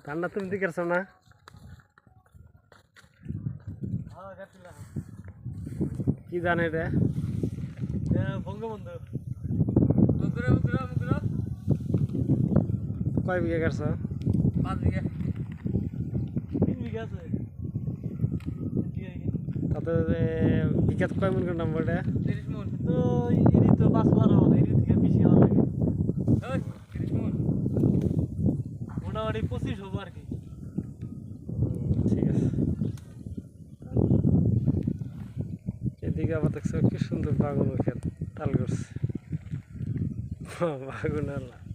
ধানটা তুমি দিকে না কি জানে এটা বঙ্গবন্ধু কয় বিঘা করছ 5 বিঘা 3 বিঘা আছে তাতে বিঘা কয় মন করে নাম এটা 30 মন তো ইনি তো 5-12 হবে এর থেকে বেশি হওয়া লাগে ওই 30 মন মোটামুটি 25 হবে আর কি ঠিক আছে এদিকে আবার দেখছো কি সুন্দর বাগান ক্ষেত তাল করছে বাগান লাগিয়ে